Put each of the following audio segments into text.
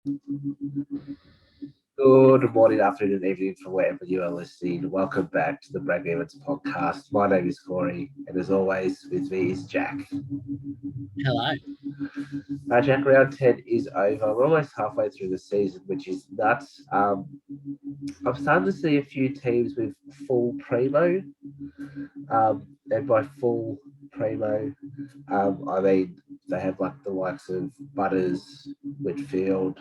Good morning, afternoon, and evening from wherever you are listening. Welcome back to the Breakevens podcast. My name is Corey, and as always, with me is Jack. Hello. Jack, round 10 is over. We're almost halfway through the season, which is nuts. I'm starting to see a few teams with full primo. And by full primo, I mean they have like the likes of Butters, Whitfield,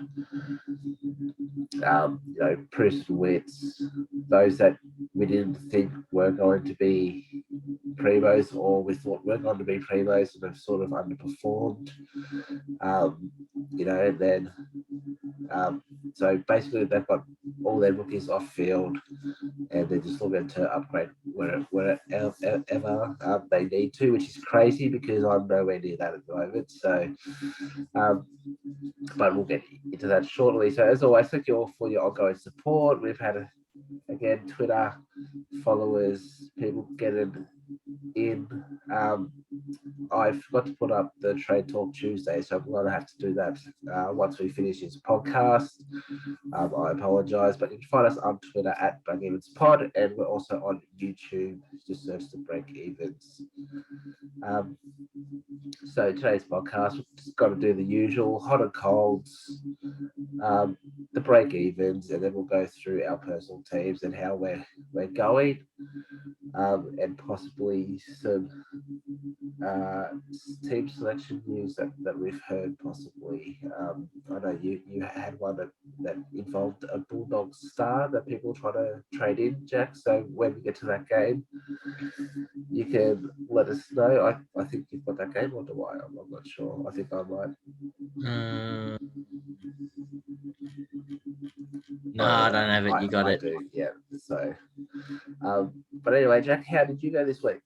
Preston Wits, those that we didn't think were going to be primos, or we thought were going to be primos and have sort of underperformed. And then so basically they've got all their rookies off field, and they're just looking to upgrade wherever they need to, which is crazy because I'm nowhere near that at the moment. So, but we'll get into that shortly. So, as always, thank you all for your ongoing support. We've had, again, Twitter followers, people getting in. I forgot to put up the Trade Talk Tuesday, so I'm going to have to do that once we finish this podcast. I apologise, but you can find us on Twitter at BreakevensPod, and we're also on YouTube. Just search the Breakevens. So today's podcast, we've just got to do the usual hot and colds, the Breakevens, and then we'll go through our personal teams and how we're going, and possibly some team selection news that we've heard possibly. I know you had one that involved a Bulldog star that people try to trade in, Jack. So when we get to that game, you can let us know. I think you've got that game, or do I? I'm not sure. I think I might. No, I don't have it. You got I it. do, yeah. So, but anyway, Jack, how did you go this week?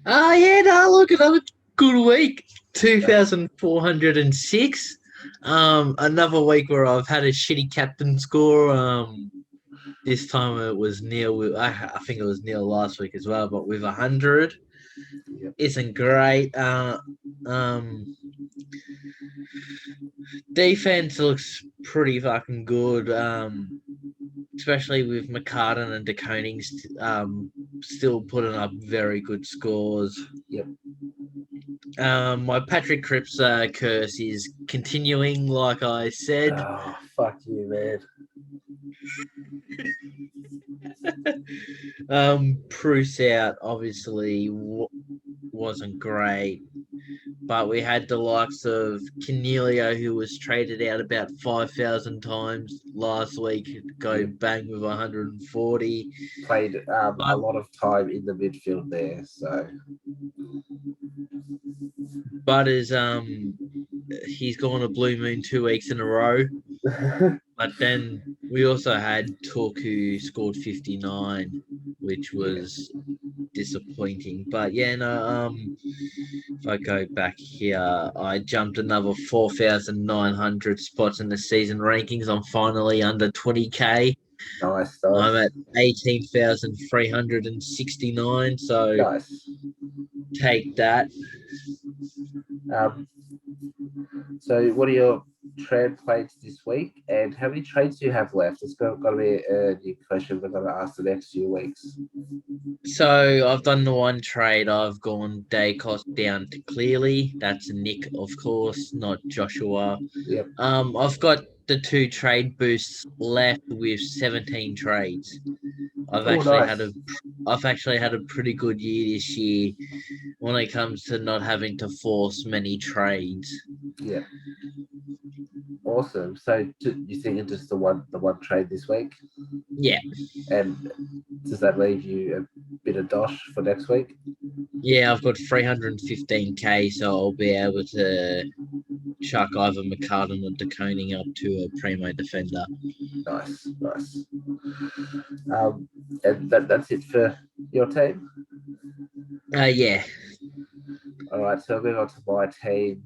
Yeah, no, look, another good week. 2,406. Another week where I've had a shitty captain score. This time it was nil. I think it was nil last week as well, but with 100. Yep. Isn't great. Defense looks pretty fucking good. Especially with McCartan and De Koning still putting up very good scores. Yep. My Patrick Cripps curse is continuing, like I said. Oh, fuck you, man. Bruce out obviously wasn't great, but we had the likes of Cornelio, who was traded out about 5,000 times last week, go bang with 140. Played a lot of time in the midfield there, so. But he's gone a blue moon 2 weeks in a row. But then we also had Took, who scored 59, which was disappointing. But yeah, no, if I go back here, I jumped another 4,900 spots in the season rankings. I'm finally under 20k. Nice. I'm at 18,369. So nice. Take that. So what are your trade plates this week, and how many trades do you have left? It's got to be a new question we're going to ask the next few weeks. So I've done the one trade. I've gone Dacos down to Clearly. That's Nick, of course, not Joshua. Yep. I've got the 2 trade boosts left with 17 trades. I've actually had a pretty good year this year when it comes to not having to force many trades. Yeah. Awesome. So you thinking just the one trade this week? Yeah. And does that leave you a bit of dosh for next week? Yeah, I've got 315k, so I'll be able to chuck either McCartan or De Koning up to a primo defender. Nice. And that's it for your team? Yeah. All right, so I'll move on to my team.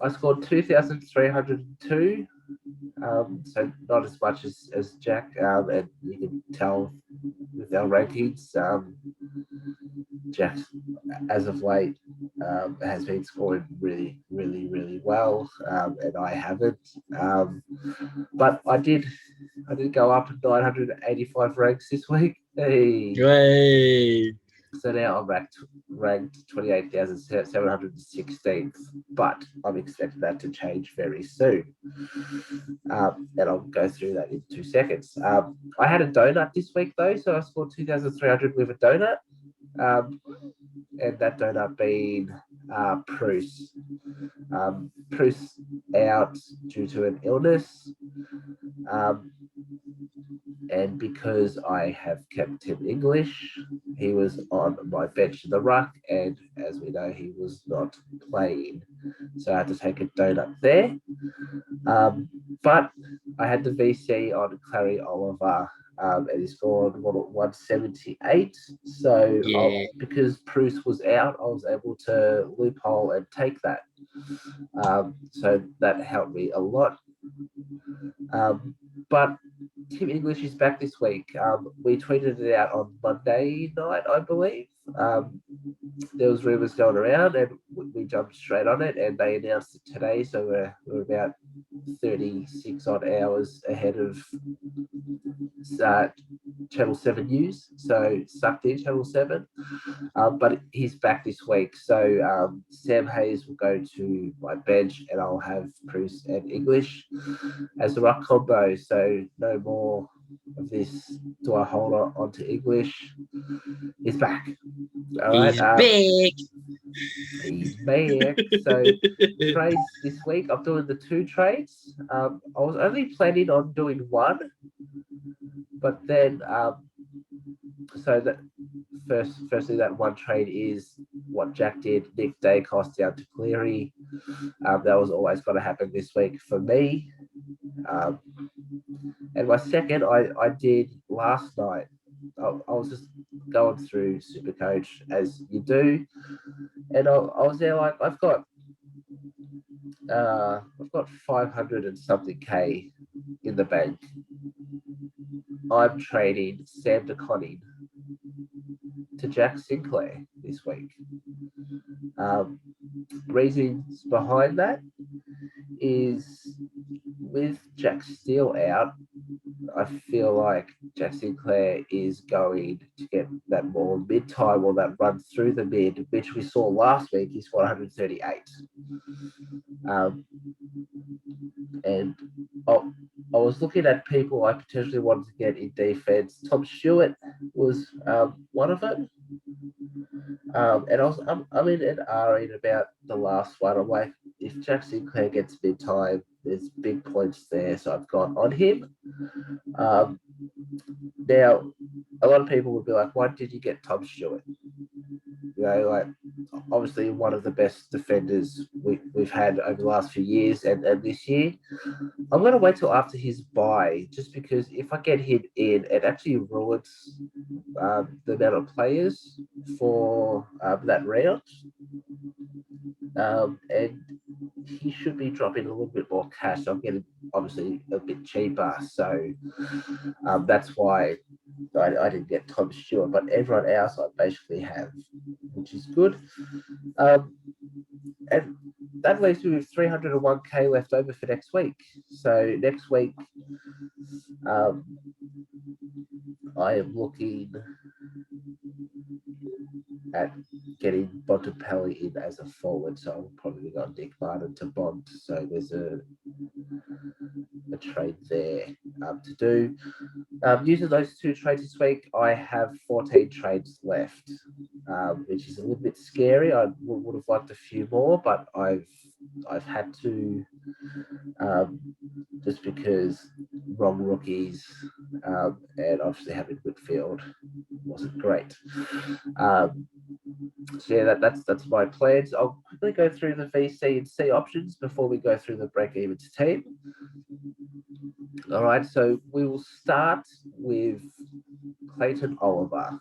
I scored 2,302, so not as much as Jack, and you can tell with our rankings. Jack, as of late, has been scoring really, really, really well, and I haven't. But I did go up 985 ranks this week. Hey. Great. So now I'm ranked 28,716th, but I'm expecting that to change very soon. And I'll go through that in 2 seconds. I had a donut this week though, so I scored 2,300 with a donut. And that donut being Bruce. Bruce out due to an illness. And because I have kept him English, he was on my bench in the ruck, and as we know, he was not playing. So I had to take a donut there. But I had the VC on Clary Oliver, and he scored 178. So Yeah. because Bruce was out, I was able to loophole and take that. So that helped me a lot. But Tim English is back this week. We tweeted it out on Monday night, I believe. There was rumours going around, and we jumped straight on it, and they announced it today. So we're about 36 odd hours ahead of Channel 7 news. So sucked in Channel 7. But he's back this week. So Sam Hayes will go to my bench, and I'll have Bruce and English as the ruck combo. So no more of this. Do I hold on to English? He's back. All right. He's He's back. So trades this week. I'm doing the 2 trades. I was only planning on doing 1, but then so that firstly that 1 trade is what Jack did. Nick Dacos down to Cleary. That was always going to happen this week for me. And my second, I did last night. I was just going through Supercoach as you do, and I was there like I've got 500 and something K in the bank. I'm trading Sam DeConning to Jack Sinclair this week. Reasons behind that is with Jack Steele out, I feel like Jack Sinclair is going to get that more mid-time or that run through the mid, which we saw last week. He's 138. And I was looking at people I potentially wanted to get in defense. Tom Stewart was one of them. And I'm in an R in about the last one. I'm like, if Jack Sinclair gets mid-time, there's big points there. So I've got on him. Now, a lot of people would be like, why did you get Tom Stewart? You know, like, obviously one of the best defenders we've had over the last few years and this year. I'm going to wait till after his bye, just because if I get him in, it actually ruins the amount of players for that round. And he should be dropping a little bit more cash. I'm getting obviously a bit cheaper. So that's why I didn't get Tom Stewart, but everyone else I basically have, which is good. And that leaves me with 301K left over for next week. So next week, I am looking at getting Bontempelli in as a forward. So I'll probably got Nick Martin to Bont. So there's a trade there to do. Using those 2 trades this week, I have 14 trades left, which is a little bit scary. I would have liked a few more, but I've had to, just because wrong rookies, and obviously having Whitfield wasn't great. So yeah, that's my plans. I'll quickly go through the VC and C options before we go through the break-evens team. All right, so we will start with Clayton Oliver.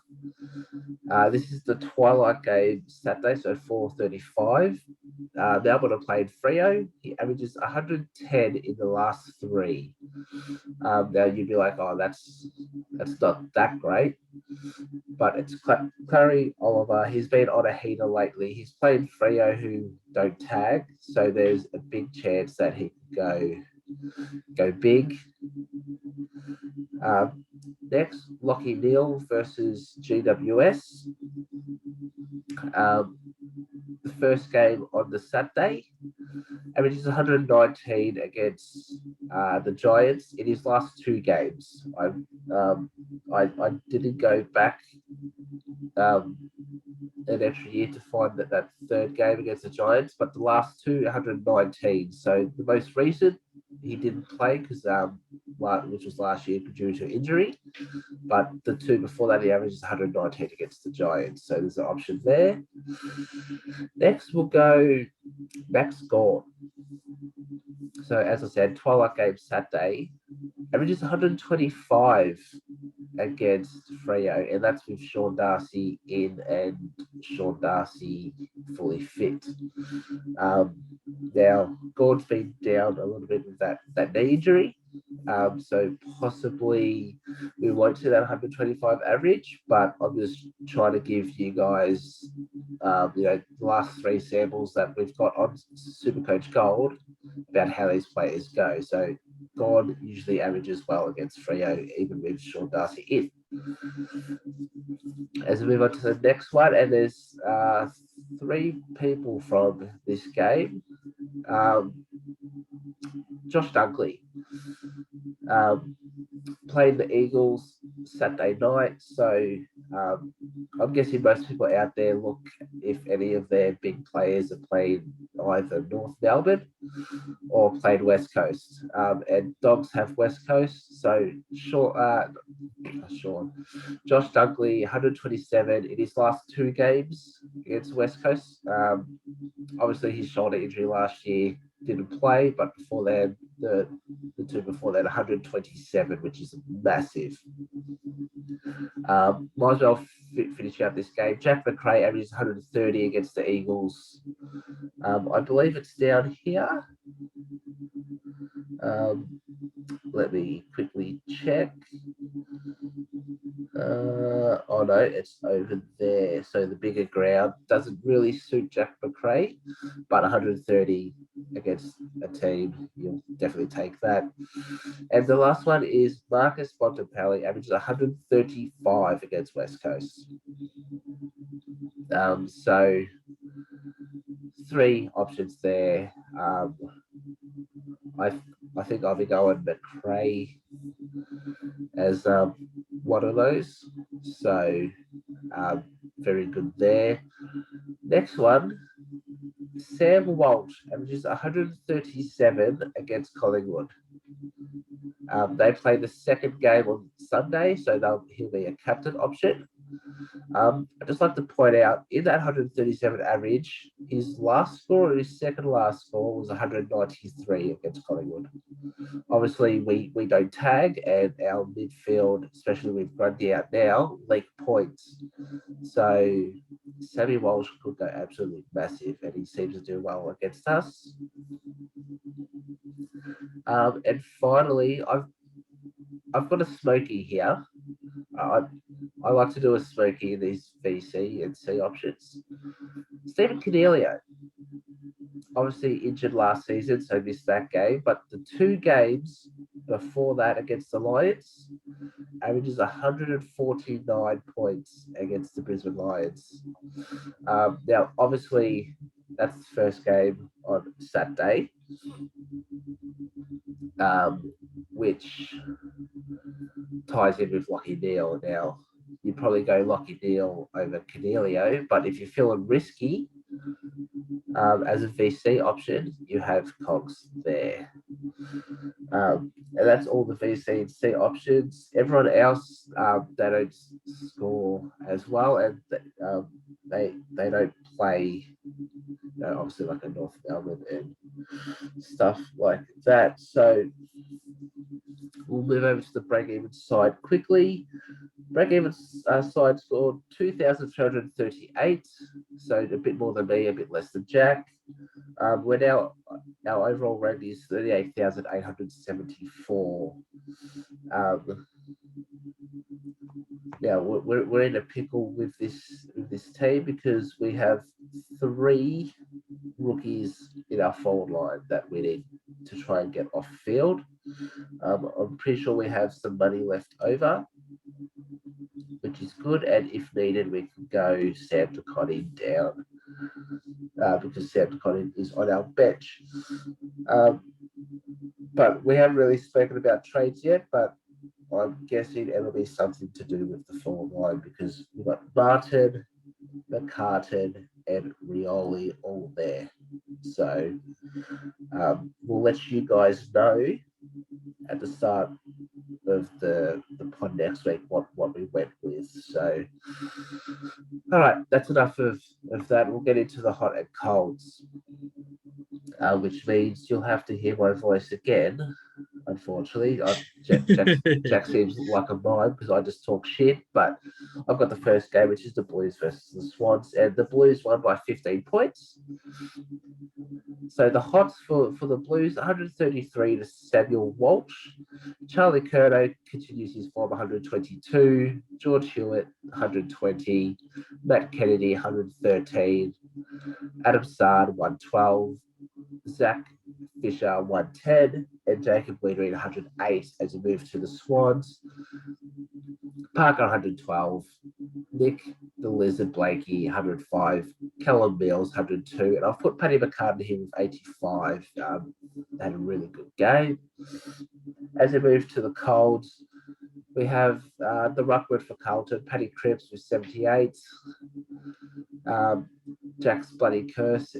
This is the twilight game Saturday, so 4:35. Melbourne are playing Freo. He averages 110 in the last three. Now you'd be like, oh, that's not that great, but it's Clary Oliver. He's been on a heater lately. He's played Freo, who don't tag, so there's a big chance that he can go big. Next, Lockie Neal versus GWS. The first game on the Saturday, averages 119 against the Giants in his last two games. I didn't go back an extra year to find that third game against the Giants, but the last two, 119. So the most recent, he didn't play because which was last year due to injury, but the two before that, he averages 119 against the Giants. So there's an option there. Next, we'll go Max Gorn. So as I said, twilight game Saturday, averages 125 against Freo, and that's with Sean Darcy in and Sean Darcy fully fit. Now, Gord's been down a little bit with that knee injury, so possibly we won't see that 125 average, but I'm just trying to give you guys, the last three samples that we've got on Supercoach Gold about how these players go. So God usually averages well against Freo, even with Sean Darcy in. As we move on to the next one, and there's three people from this game. Josh Dunkley played the Eagles Saturday night, so I'm guessing most people out there look if any of their big players have played either North Melbourne or played West Coast, and Dogs have West Coast. So Josh Dunkley, 127 in his last two games against West Coast. Obviously, his shoulder injury last year didn't play, but before that, the two before that, 127, which is massive. Might as well finish out this game. Jack McRae averages 130 against the Eagles. I believe it's down here. Let me quickly check. Oh no, it's over there. So the bigger ground doesn't really suit Jack McRae, but 130 against a team, you'll definitely take that. And the last one is Marcus Bontempelli, averages 135 against West Coast. So three options there. I think I'll be going McRae as one of those. So very good there. Next one, Sam Walsh averages 137 against Collingwood. They play the second game on Sunday, so he'll be a captain option. I'd just like to point out, in that 137 average, his last score or his second last score was 193 against Collingwood. Obviously, we don't tag, and our midfield, especially with Grundy out now, leak points. So Sammy Walsh could go absolutely massive, and he seems to do well against us. And finally, I've got a smoky here. I like to do a smoky in these VC and C options. Stephen Cornelio, obviously injured last season, so missed that game. But the two games before that against the Lions, averages 149 points against the Brisbane Lions. Now, obviously, that's the first game on Saturday, which ties in with Lockie Neal. Now, you'd probably go Lockie Neal over Cornelio, but if you're feeling risky, as a VC option, you have Cogs there. And that's all the VC and C options. Everyone else, they don't score as well, and they don't play, obviously like a North Melbourne and stuff like that. So we'll move over to the break-even side quickly. Breakevens side scored 2,338, so a bit more than me, a bit less than Jack. We're now, our overall ranking is 38,874. Now we're in a pickle with this team because we have 3 rookies in our forward line that we need to try and get off field. I'm pretty sure we have some money left over, which is good, and if needed, we can go Sam Ducotti down because Sam Ducotti is on our bench. But we haven't really spoken about trades yet, but I'm guessing it'll be something to do with the forward line because we've got Martin, McCartan, and Rioli all there. So we'll let you guys know at the start of the pod next week what we went with. So all right, that's enough of that. We'll get into the hot and colds, which means you'll have to hear my voice again. Unfortunately, Jack seems like a mime because I just talk shit. But I've got the first game, which is the Blues versus the Swans, and the Blues won by 15 points. So the hots for the Blues, 133 to Samuel Walsh. Charlie Curnow continues his form, 122. George Hewitt, 120. Matt Kennedy, 113. Adam Sard, 112. Zach Fisher, 110. And Jacob Wiedering, 108 as he moved to the Swans. Parker, 112. Nick the Lizard Blakey, 105. Callum Mills, 102. And I've put Paddy McCartan here with 85. Had a really good game. As we move to the Colds, we have the ruckman for Carlton, Paddy Cripps with 78. Jack's bloody curse,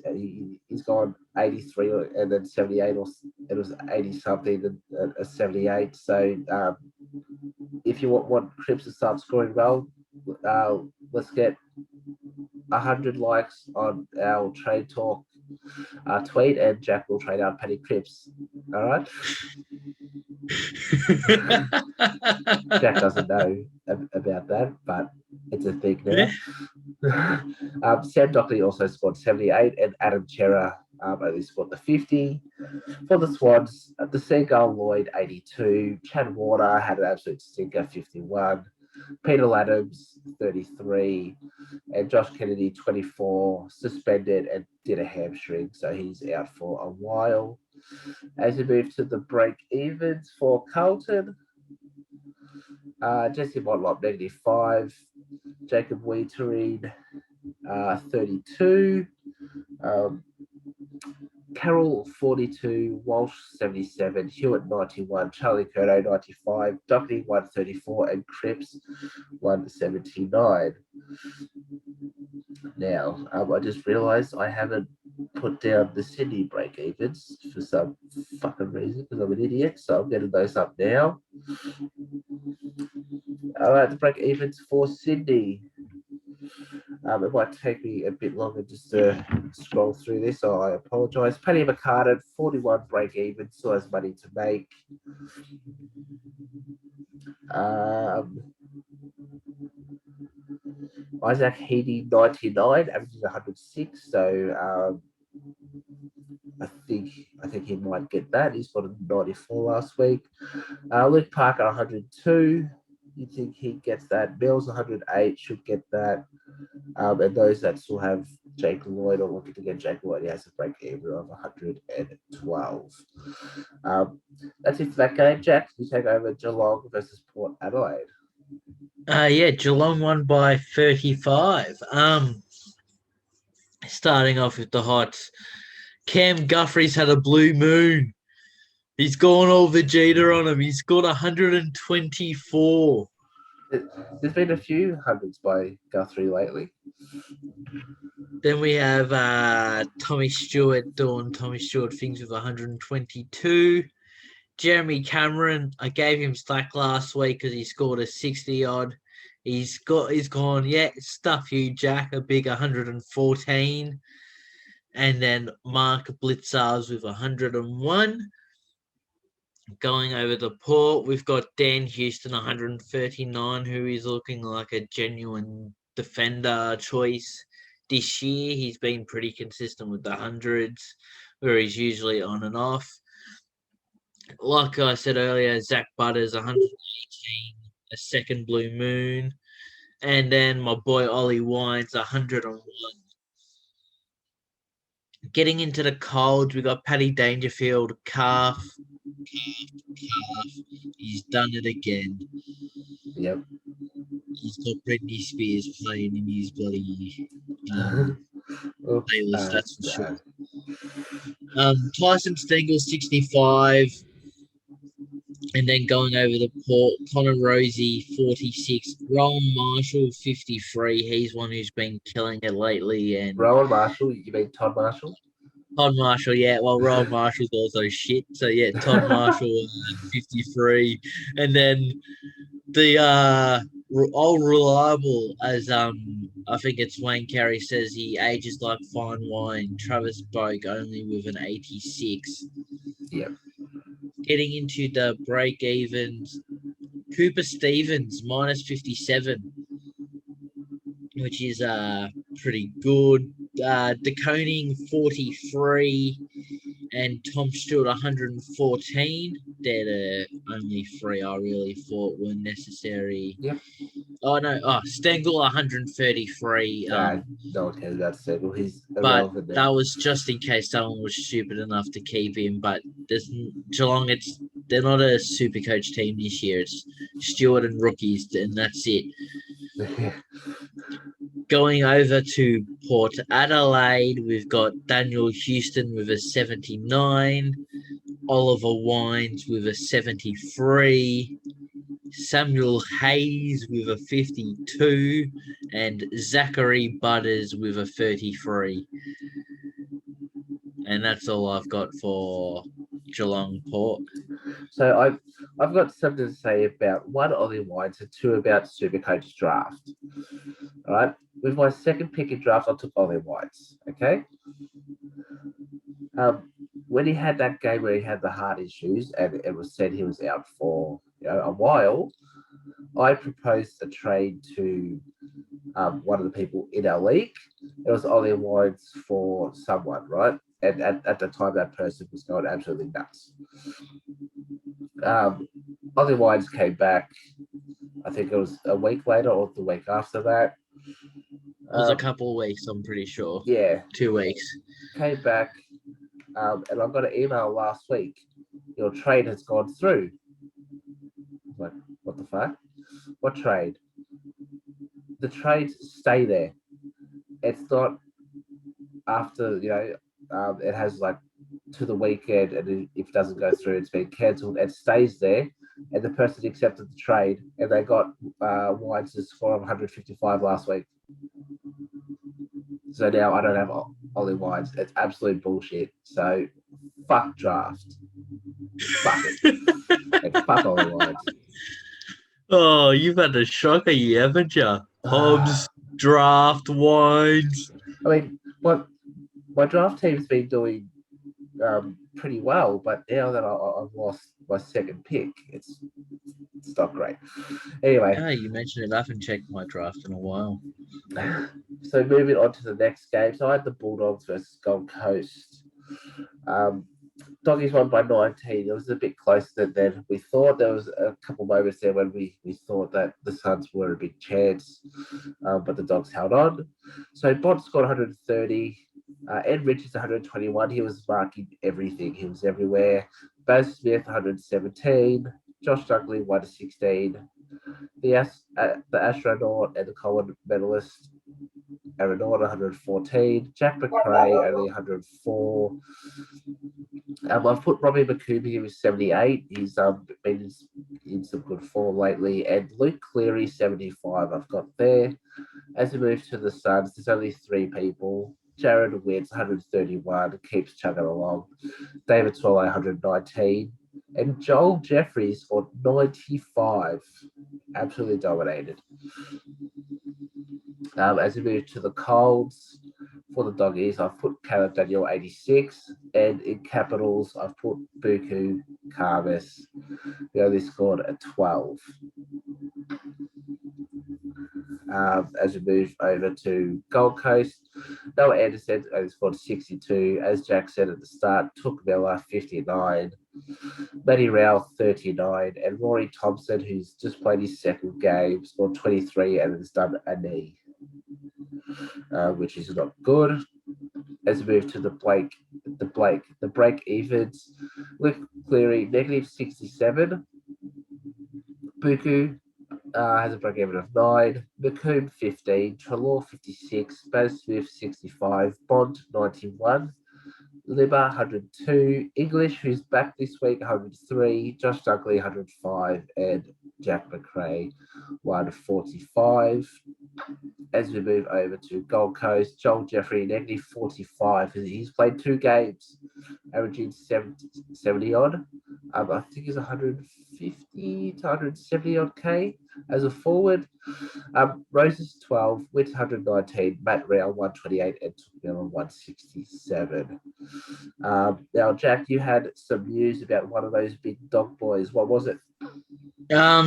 he's gone 83 and then 78, or it was 80 something and a 78. So if you want Cripps to start scoring well, let's get 100 likes on our trade talk tweet, and Jack will trade out Paddy Cripps. All right. Jack doesn't know about that, but it's a thing now. Yeah. Sam Dockley also scored 78, and Adam Chera only scored the 50. For the Swans, the Seagull Lloyd, 82. Chad Warner had an absolute stinker, 51. Peter Adams, 33. And Josh Kennedy, 24, suspended and did a hamstring, so he's out for a while. As we move to the break evens for Carlton, Jesse Motlop, -5. Jacob Wiedering, 32. Carroll, 42. Walsh, 77. Hewitt, 91. Charlie Curnow, 95. Doherty, 134. And Cripps, 179. Now, I just realised I haven't put down the Sydney break evens for some fucking reason because I'm an idiot. So I'm getting those up now. All right, the break evens for Sydney. It might take me a bit longer just to scroll through this, so I apologise. Paddy McCartan, 41 break even, still has money to make. Isaac Heaney, 99, averages 106. So I think he might get that. He's got a 94 last week. Luke Parker, 102. You think he gets that? Mills, 108, should get that. And those that still have Jake Lloyd or looking to get Jake Lloyd, he has a break even of 112. That's it for that game. Jack, you take over Geelong versus Port Adelaide. Yeah, Geelong won by 35. Starting off with the Hots. Cam Guthries had a blue moon. He's gone all Vegeta on him. He's scored 124. There's been a few hundreds by Guthrie lately. Then we have Tommy Stewart doing Tommy Stewart things with 122. Jeremy Cameron, I gave him slack last week because he scored a 60-odd. He's gone, yeah, stuff you, Jack, a big 114. And then Mark Blitzars with 101. Going over the Port, we've got Dan Houston, 139, who is looking like a genuine defender choice this year. He's been pretty consistent with the hundreds, where he's usually on and off. Like I said earlier, Zach Butters, 118, a second blue moon. And then my boy Ollie Wines, 101. Getting into the cold, we got Paddy Dangerfield, calf. He's done it again. Yep. He's got Britney Spears playing in his bloody Oops, playlist, that's for sure. Tyson Stengel, 65. And then going over the Port, Connor Rosie, 46. Rowan Marshall, 53. He's one who's been killing it lately. And Rowan Marshall, you mean Todd Marshall? Todd Marshall, yeah. Well, Rowan Marshall's also shit. So, yeah, Todd Marshall, 53. And then the old reliable, as I think it's Wayne Carey says, he ages like fine wine. Travis Boak only with an 86. Yep. Getting into the break-evens, Cooper Stevens, minus 57, which is pretty good. DeConing, 43, and Tom Stewart, 114. They're the only three I really thought were necessary. Yep. Oh, no. Stengel, 133. No one cares about Stengel. He's But irrelevant now. that was just in case someone was stupid enough to keep him. But Geelong, they're not a super coach team this year. It's Stewart and rookies, and that's it. Going over to Port Adelaide, we've got Daniel Houston with a 79, Oliver Wines with a 73, Samuel Hayes with a 52, and Zachary Butters with a 33. And that's all I've got for Geelong Port. So I've got something to say about one, Ollie Wines, and two about Supercoach draft. All right. With my second pick in draft, I took Ollie Wines. Okay. When he had that game where he had the heart issues and it was said he was out for a while, I proposed a trade to one of the people in our league. It was Ollie Wines for someone, right? And at the time, that person was going absolutely nuts. Ollie Wines came back. I think it was a week later or the week after that. It was a couple of weeks, I'm pretty sure. Yeah. 2 weeks. Came back, and I got an email last week. Your trade has gone through. Like, what the fuck? What trade? The trades stay there. It's not after, it has like to the weekend, and if it doesn't go through, it's been cancelled. It stays there, and the person accepted the trade, and they got Wines' score of 155 last week. So now I don't have Ollie Wines. It's absolute bullshit. So fuck draft. Fuck it. And fuck Ollie Wines. Oh, you've had a shocker year, haven't you? Hobbs, draft, Wines. I mean, my draft team's been doing pretty well, but now that I've lost my second pick, it's not great. Anyway. Oh, you mentioned it. I haven't checked my draft in a while. So moving on to the next game. So I had the Bulldogs versus Gold Coast. Doggies won by 19. It was a bit closer than we thought. There was a couple moments there when we thought that the Suns were a big chance, but the Dogs held on. So Bond scored 130. Ed Richards 121. He was marking everything. He was everywhere. Baz Smith 117. Josh Dunkley 116. The astronaut and the Collingwood medalist Aaron Orr 114. Jack McRae only 104. I've put Robbie McCombie with 78. He's been in some good form lately. And Luke Cleary 75 I've got there. As we move to the Suns, there's only 3 people. Jared Witts 131, keeps chugging along. David Swallow 119. And Joel Jeffries scored 95. Absolutely dominated. As we move to the Colds, for the Doggies, I've put Caleb Daniel 86, and in capitals, I've put Buku Carvis. They only scored a 12. As we move over to Gold Coast, Noah Anderson only scored 62. As Jack said at the start, Took Miller 59, Matty Rao 39, and Rory Thompson, who's just played his second game, scored 23 and has done a knee, which is not good. As we move to the break evens, Luke Cleary negative 67. Buku has a break even of 9, McComb 15, Trelaw 56, Baz Smith 65, Bond 91, Libba 102, English, who's back this week, 103, Josh Dunkley 105, and Jack McRae 145. As we move over to Gold Coast, Joel Jeffrey negative 45. He's played 2 games, averaging 70 odd. I think he's 150 to 170 odd K as a forward. Roses 12, Witt 119, Matt Rao 128, and Miller 167. Now, Jack, you had some news about one of those big dog boys. What was it?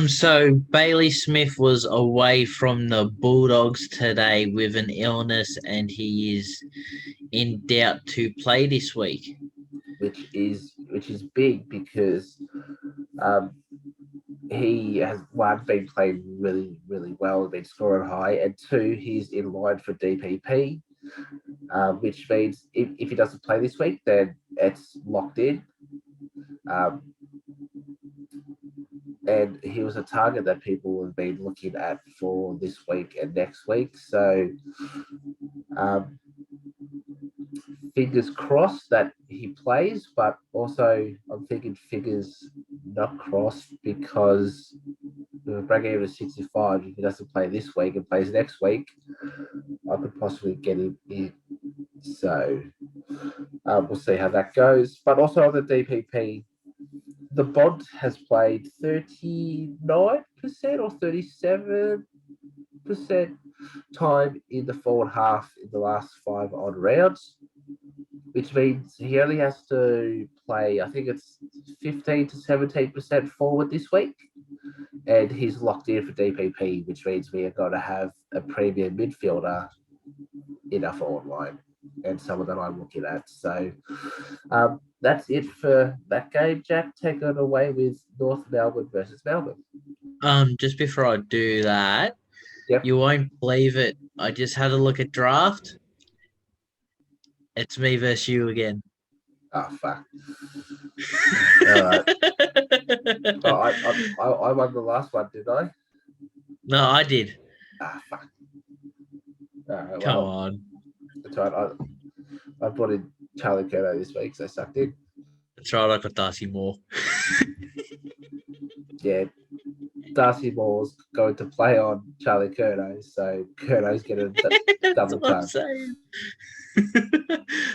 So Bailey Smith was away from the Bulldogs today with an illness, and he is in doubt to play this week. Which is big because he has, one, been playing really, really well, been scoring high, and 2, he's in line for DPP, which means if he doesn't play this week, then it's locked in. And he was a target that people have been looking at for this week and next week. So fingers crossed that he plays, but also I'm thinking fingers not crossed, because the break even is 65. If he doesn't play this week and plays next week, I could possibly get him in. So we'll see how that goes. But also on the DPP, the Bond has played 39% or 37% time in the forward half in the last 5 odd rounds, which means he only has to play, I think it's 15 to 17% forward this week, and he's locked in for DPP, which means we are going to have a premium midfielder in our forward line, and someone that I'm looking at. So that's it for that game. Jack, take it away with North Melbourne versus Melbourne. Just before I do that, Yep. You won't believe it. I just had a look at draft. It's me versus you again. Oh, fuck. All right. I won the last one, did I? No, I did. Ah, fuck. All right, Come on. That's right. I brought in Charlie Curto this week, so I sucked in. That's right, I got Darcy Moore. Yeah. Darcy Moore's going to play on Charlie Curto, so Curto's getting a double time.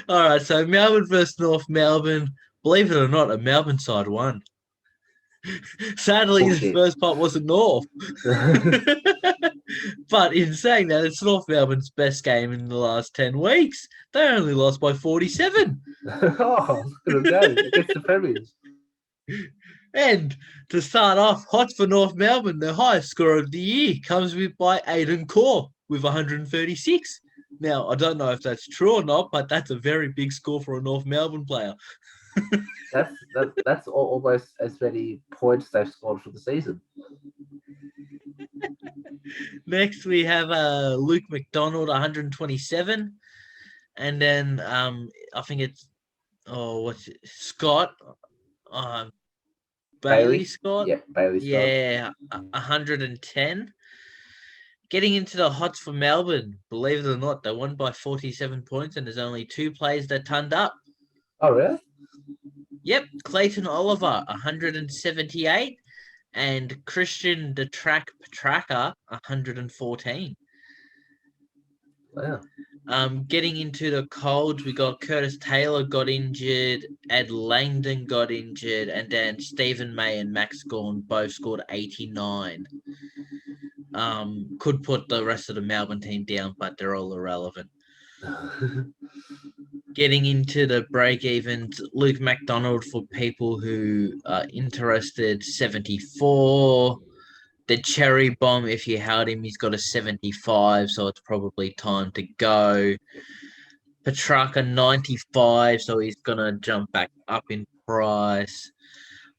All right, so Melbourne versus North Melbourne. Believe it or not, a Melbourne side won. Sadly, the first part wasn't North. But in saying that, it's North Melbourne's best game in the last 10 weeks. They only lost by 47. Oh, look at them go against the Premiers. And to start off, hot for North Melbourne, the highest score of the year comes by Aidan Corr with 136. Now, I don't know if that's true or not, but that's a very big score for a North Melbourne player. That's almost as many points they've scored for the season. Next, we have Luke McDonald, 127. And then I think it's, Scott. Bailey Scott? Yeah, Bailey Scott. Yeah, 110. Getting into the hots for Melbourne, believe it or not, they won by 47 points, and there's only 2 players that turned up. Oh, really? Yep, Clayton Oliver, 178, and Christian the Track Petraka, 114. Wow. Getting into the colds, we got Curtis Taylor got injured, Ed Langdon got injured, and then Stephen May and Max Gawn both scored 89. Could put the rest of the Melbourne team down, but they're all irrelevant. Getting into the break-evens, Luke McDonald, for people who are interested, 74. The Cherry Bomb, if you held him, he's got a 75, so it's probably time to go. Petrarca, 95, so he's going to jump back up in price.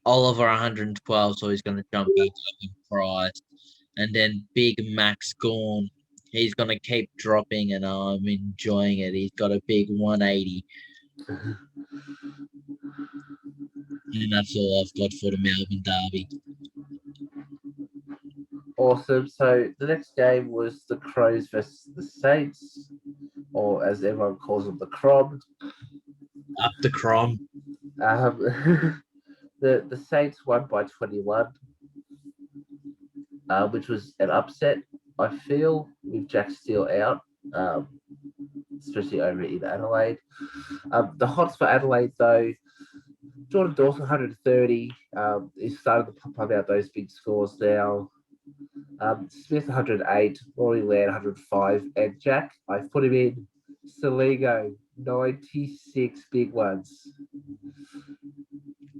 Oliver, 112, so he's going to jump back up in price. And then Big Max Gorn, he's going to keep dropping, and I'm enjoying it. He's got a big 180. And that's all I've got for the Melbourne derby. Awesome. So the next game was the Crows versus the Saints, or as everyone calls them, the Crom. Up the Crom. The Saints won by 21, which was an upset, I feel, with Jack Steele out, especially over in Adelaide. The Hots for Adelaide, though, Jordan Dawson, 130. He's started to pump out those big scores now. Smith, 108. Rory Laird, 105. And Jack, I've put him in. Saligo, 96 big ones.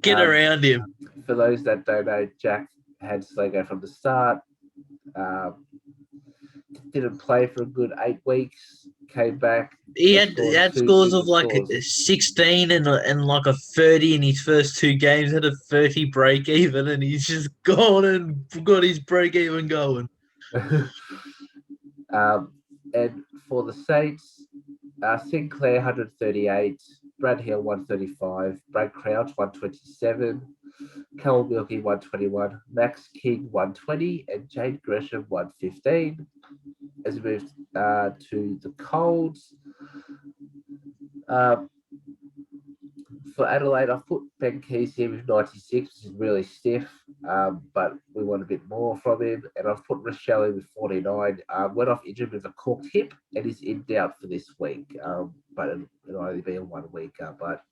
Get around him. For those that don't know, Jack had Saligo from the start. Didn't play for a good 8 weeks. Came back. He had scores of like 16 and like a 30 in his first 2 games. Had a 30 break even, and he's just gone and got his break even going. And for the Saints, Sinclair, 138. Brad Hill, 135. Brad Crouch, 127. Cal Milky, 121. Max King, 120. And Jade Gresham, 115. As we move to the Colds. For Adelaide, I've put Ben Keys here with 96, which is really stiff, but we want a bit more from him. And I've put Rochelle with 49. Went off injured with a corked hip and is in doubt for this week. But it'll only be a 1 week, but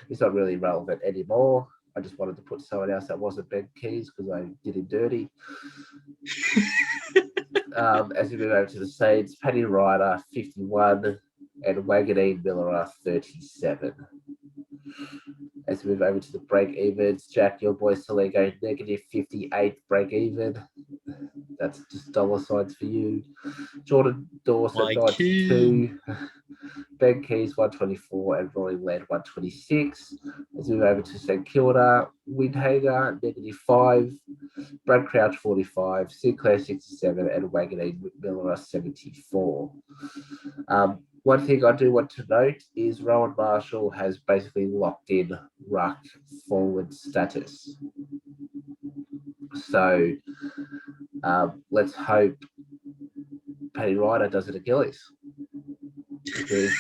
it's not really relevant anymore. I just wanted to put someone else that wasn't Ben Keys because I did him dirty. As we move over to the Saints, Paddy Ryder, 51, and Wagonine Miller, 37. As we move over to the break-evens, Jack, your boy Saligo, negative 58 break-even. That's just dollar signs for you. Jordan Dawson, 92. Ben Keys, 124, and Roy Laird, 126. As we move over to St Kilda, Windhager, negative 5. Brad Crouch, 45. Sinclair, 67, and Wagonine Miller, 74. One thing I do want to note is Rowan Marshall has basically locked in ruck forward status. So let's hope Paddy Ryder does it Achilles. Because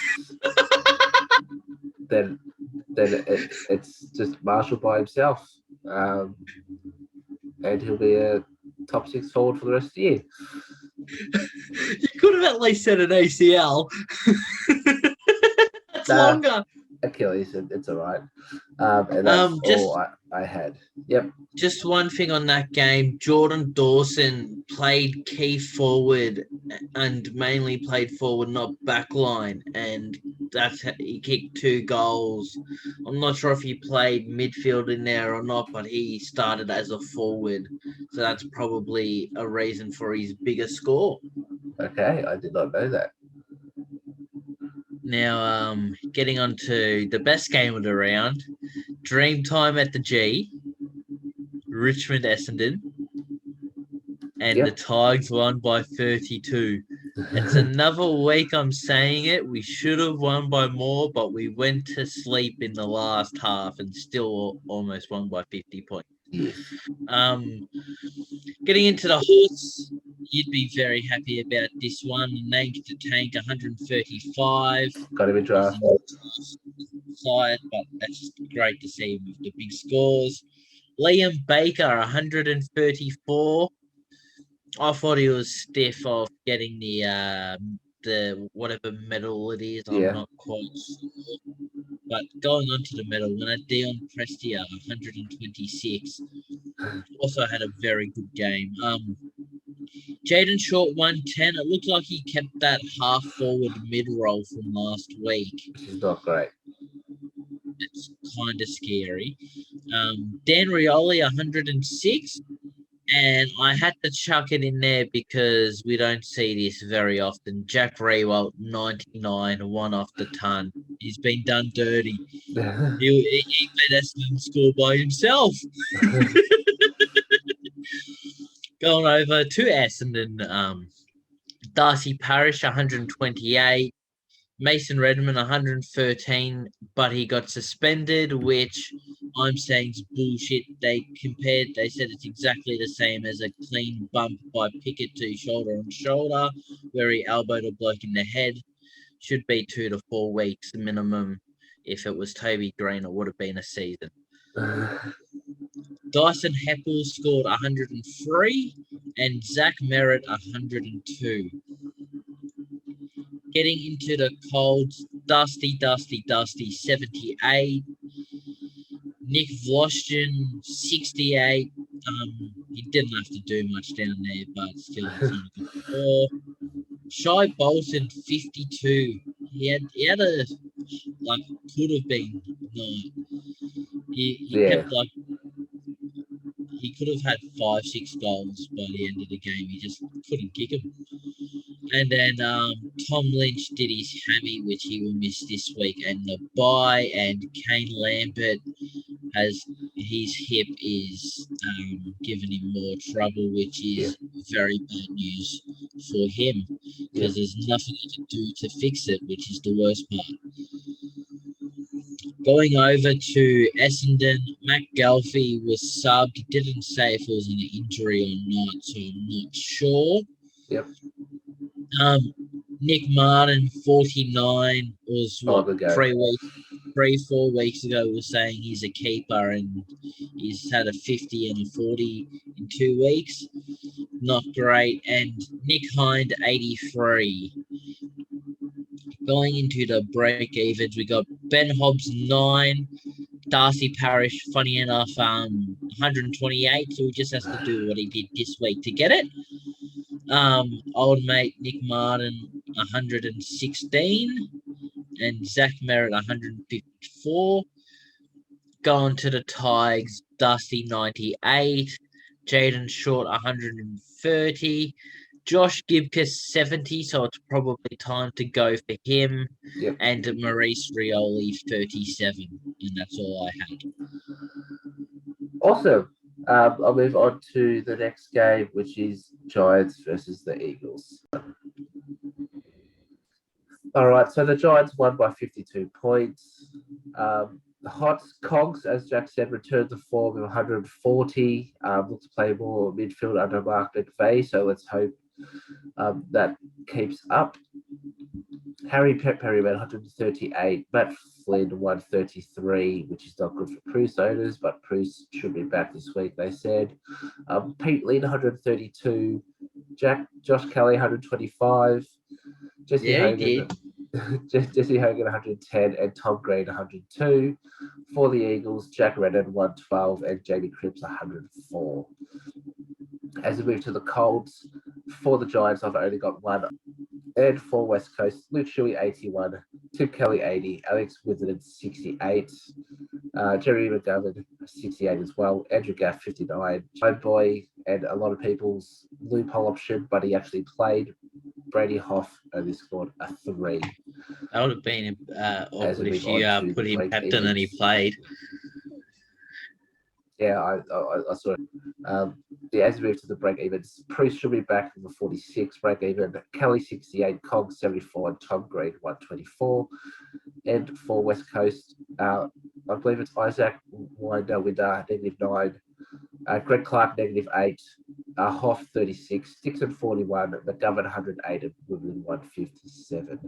then it's just Marshall by himself. And he'll be a top 6 forward for the rest of the year. You could have at least said an ACL. That's longer. Achilles, it's all right. And that's all I had. Yep. Just one thing on that game. Jordan Dawson played key forward and mainly played forward, not backline. And he kicked 2 goals. I'm not sure if he played midfield in there or not, but he started as a forward. So that's probably a reason for his bigger score. Okay, I did not know that. Now, getting on to the best game of the round, Dreamtime at the G, Richmond Essendon, and the Tigers won by 32. It's another week I'm saying it. We should have won by more, but we went to sleep in the last half and still almost won by 50 points. Getting into the horse, you'd be very happy about this one. Named to Tank, 135. Got him in draft. Side, but that's great to see with the big scores. Liam Baker, 134. I thought he was stiff of getting the whatever medal it is. I'm not quite sure. But going on to the medal winner, Dion Prestia, 126. Also had a very good game. Jaden Short 110. It looked like he kept that half forward mid roll from last week. Which is not great. It's kind of scary. Dan Rioli 106. And I had to chuck it in there because we don't see this very often. Jack Rewalt, 99, one off the ton. He's been done dirty. He let Essendon score by himself. Going over to Essendon, Darcy Parish, 128. Mason Redmond, 113, but he got suspended, which I'm saying is bullshit. They said it's exactly the same as a clean bump by Pickett to shoulder on shoulder, where he elbowed a bloke in the head. Should be 2 to 4 weeks minimum. If it was Toby Green, it would have been a season. Dyson Heppel scored 103, and Zach Merritt 102. Getting into the colds, Dusty, 78. Nick Vloshton, 68. He didn't have to do much down there, but still, it's not a good score. Shy Bolton, 52. He had a, could have been 9. He kept, he could have had 5-6 goals by the end of the game. He just couldn't kick them. And then Tom Lynch did his hammy, which he will miss this week, and the bye. And Kane Lambert has his hip is giving him more trouble, which is very bad news for him because there's nothing he can do to fix it, which is the worst part. Going over to Essendon, Matt Gelfie was subbed. Didn't say if it was an injury or not, so I'm not sure. Yep. Nick Martin, 49, was 3-4 weeks ago, was saying he's a keeper and he's had a 50 and a 40 in 2 weeks. Not great. And Nick Hind, 83. Going into the break-evens, we got Ben Hobbs, 9. Darcy Parish, funny enough, 128, so he just has to do what he did this week to get it. Old mate Nick Martin, 116, and Zach Merritt, 154. Going to the Tigers, Dusty, 98, Jaden Short, 130, Josh Gibcus, 70, so it's probably time to go for him, and Maurice Rioli, 37, and that's all I had. Awesome. I'll move on to the next game, which is Giants versus the Eagles. All right, so the Giants won by 52 points. The Hots, Cogs, as Jack said, returned to form of 140. Look to play more midfield under Mark McVeigh, so let's hope that keeps up. Harry Perry made 138. Matt Flynn 133, which is not good for Bruce owners, but Bruce should be back this week, they said. Pete Lynn 132. Josh Kelly 125. Jesse Hogan 110, and Tom Green 102. For the Eagles, Jack Redden 112 and Jamie Cripps 104. As we move to the Colts, for the Giants, I've only got 1. And for West Coast, Luke Shuey 81, Tim Kelly 80, Alex Witherden 68, Jerry McGovern 68 as well, Andrew Gaff 59, my boy and a lot of people's loophole option, but he actually played. Brady Hoff only scored a 3. That would have been awkward if you put him captain and he played. Yeah, I saw it. As we move to the break evens, Priest should be back from the 46 break even. Kelly 68, Cog 74, and Tom Green 124. And for West Coast, I believe it's Isaac Winder with -9, Greg Clark -8, Hoff 36, Dixon 41, McGovern 108, and Woodland 157.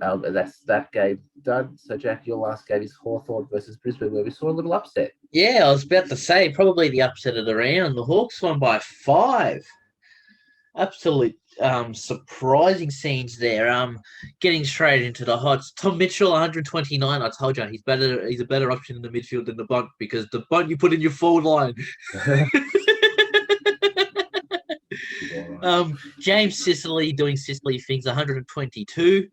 And that's that game done. So, Jack, your last game is Hawthorn versus Brisbane, where we saw a little upset. Yeah, I was about to say, probably the upset of the round. The Hawks won by 5. Absolute surprising scenes there. Getting straight into the Hots. Tom Mitchell, 129. I told you, he's better. He's a better option in the midfield than the bunt, because the bunt you put in your forward line. James Sicily doing Sicily things, 122.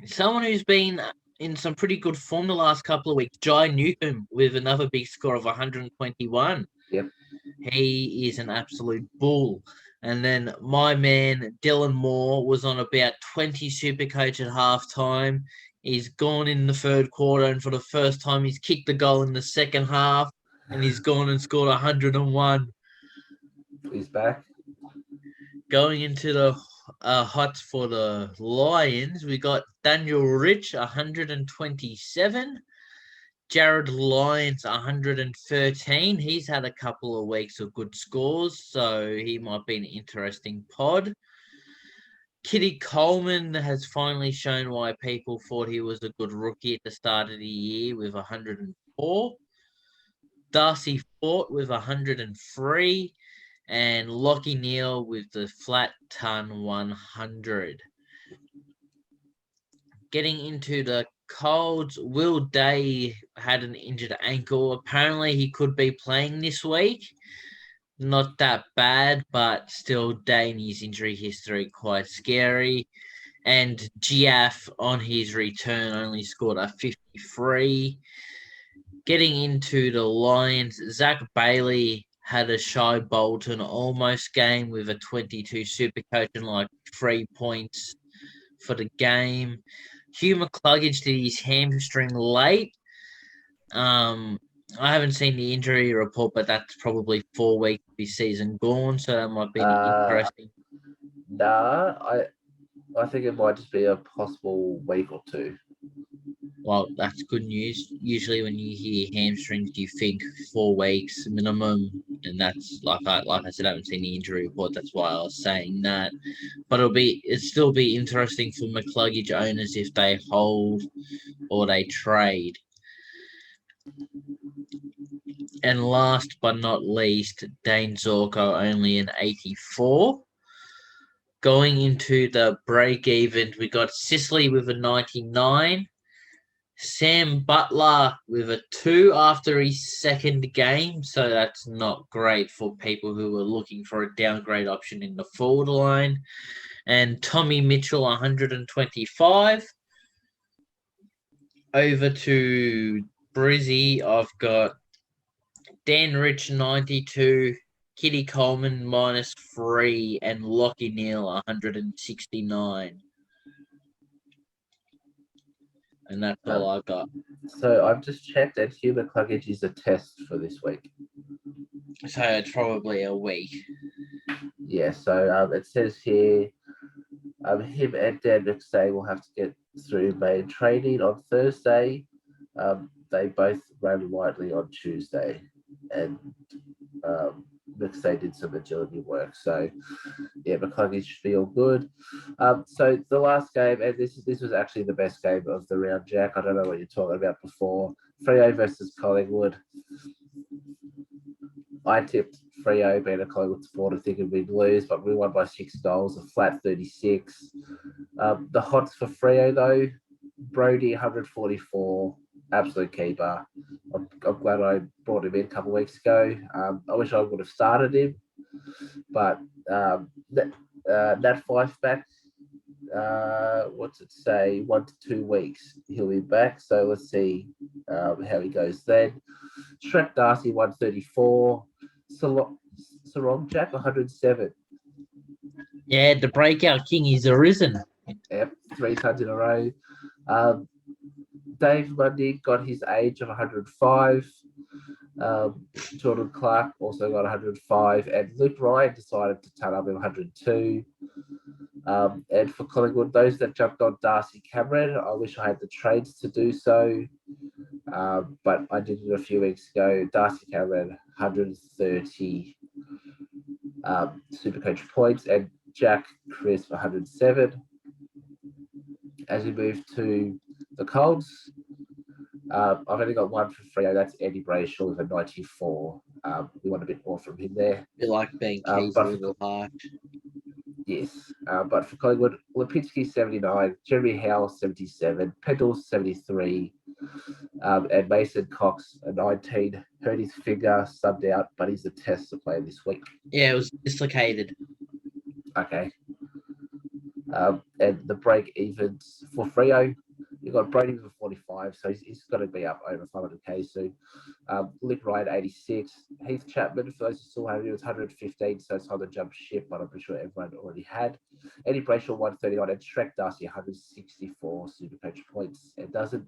Someone who's been in some pretty good form the last couple of weeks, Jai Newcomb, with another big score of 121. Yep. He is an absolute bull. And then my man, Dylan Moore, was on about 20 Supercoach at halftime. He's gone in the third quarter, and for the first time, he's kicked the goal in the second half, and he's gone and scored 101. He's back. Going into the hots for the Lions, we got Daniel Rich, 127. Jared Lyons, 113. He's had a couple of weeks of good scores, so he might be an interesting pod. Kitty Coleman has finally shown why people thought he was a good rookie at the start of the year with 104. Darcy Fort with 103. And Lockie Neal with the flat ton 100. Getting into the colds, Will Day had an injured ankle. Apparently, he could be playing this week. Not that bad, but still, Day and his injury history quite scary. And Giaf on his return only scored a 53. Getting into the Lions, Zach Bailey had a Shy Bolton almost game with a 22 Supercoach and like 3 points for the game. Hugh McCluggage did his hamstring late. I haven't seen the injury report, but that's probably 4 weeks of his season gone, so that might be interesting. Nah, I think it might just be a possible week or two. Well, that's good news. Usually when you hear hamstrings, you think 4 weeks minimum, and that's like I said, I haven't seen the injury report. That's why I was saying that. But it'll still be interesting for McCluggage owners if they hold or they trade. And last but not least, Dane Zorko only an 84. Going into the break even, we got Sicily with a 99. Sam Butler with a 2 after his second game, so that's not great for people who are looking for a downgrade option in the forward line. And Tommy Mitchell, 125. Over to Brizzy, I've got Dan Rich, 92. Kitty Coleman, -3. And Lockie Neal, 169. And that's all I've got. So I've just checked, and Hugh McCluggage is a test for this week. So it's probably a week. Yeah, so it says here, him and Dan McStay will have to get through main training on Thursday. They both ran lightly on Tuesday, and McStay did some agility work. So yeah, McCluggage should be all good. So the last game, and this was actually the best game of the round, Jack. I don't know what you're talking about before. Freo versus Collingwood. I tipped Freo, being a Collingwood supporter, thinking we'd lose, but we won by 6 goals, a flat 36. The hots for Freo, though, Brody, 144, absolute keeper. I'm glad I brought him in a couple of weeks ago. I wish I would have started him, but that Fife back, what's it say, 1 to 2 weeks, he'll be back. So let's see how he goes then. Shrek Darcy, 134. Sarong Jack, 107. Yeah, the breakout king is arisen. Yep, 3 times in a row. Dave Mundy got his age of 105. Jordan Clark also got 105. And Luke Ryan decided to turn up in 102. And for Collingwood, those that jumped on Darcy Cameron, I wish I had the trades to do so. But I did it a few weeks ago. Darcy Cameron, 130 Supercoach points, and Jack Crisp, 107. As we move to the Colts, I've only got one for Freo. That's Eddie Brayshaw with a 94. We want a bit more from him there. You like being keys a little hard. Yes, but for Collingwood, Lipinski, 79, Jeremy Howe, 77, Pendle, 73, and Mason Cox, a 19, hurt his finger, subbed out, but he's a test to play this week. Yeah, it was dislocated. Okay. And the break evens for Freo, you've got Brady with 45, so he's got to be up over 500k soon. Luke Ryan 86, Heath Chapman, for those who still have him, was 115, so it's time to jump ship, but I'm pretty sure everyone already had. Eddie Brayshaw 139, and Shrek Darcy 164 super coach points. It doesn't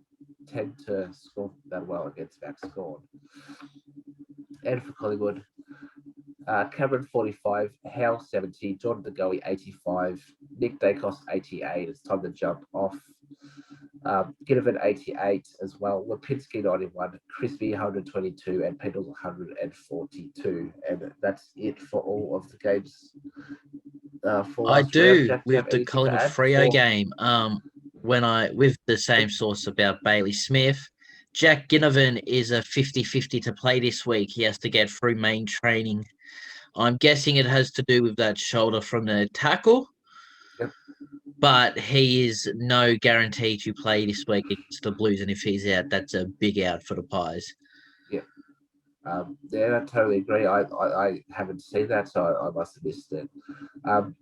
tend to score that well against Max Scorn. And for Collingwood, Cameron 45, Howe 70, Jordan DeGoey 85, Nick Dacos 88. It's time to jump off. Ginnivan 88 as well. Lipinski 91, Crispy 122, and Pendles 142. And that's it for all of the games. For I last do round. Jack, with the Collingwood Freo game. When I with the same source about Bailey Smith, Jack Ginnivan is a 50-50 to play this week. He has to get through main training. I'm guessing it has to do with that shoulder from the tackle. Yep. But he is no guarantee to play this week against the Blues, and if he's out, that's a big out for the Pies. Yeah. I totally agree. I haven't seen that, so I must have missed it.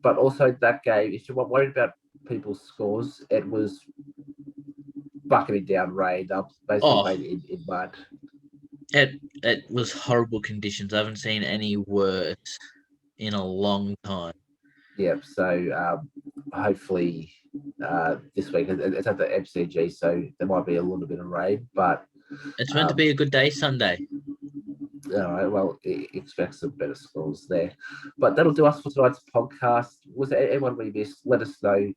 But also that game, if you're worried about people's scores, it was bucketing down rain. Basically played in mud. It was horrible conditions. I haven't seen any worse in a long time. Yep. So hopefully this week it's at the MCG, so there might be a little bit of rain, but it's meant to be a good day Sunday. All right. Well, expect some better scores there, but that'll do us for tonight's podcast. Was there anyone we missed? Let us know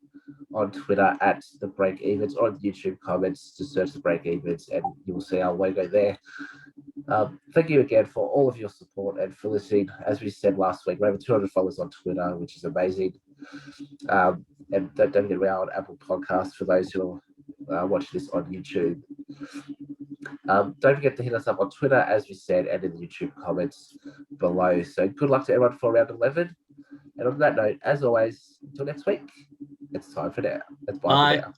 on Twitter at the Breakevens or in the YouTube comments. Just search the Breakevens and you will see our logo there. Thank you again for all of your support and for listening. As we said last week, we're over 200 followers on Twitter, which is amazing. And don't forget we're on Apple Podcasts for those who are watching this on YouTube. Don't forget to hit us up on Twitter, as we said, and in the YouTube comments below. So good luck to everyone for round 11. And on that note, as always, until next week, it's time for now. It's bye for now.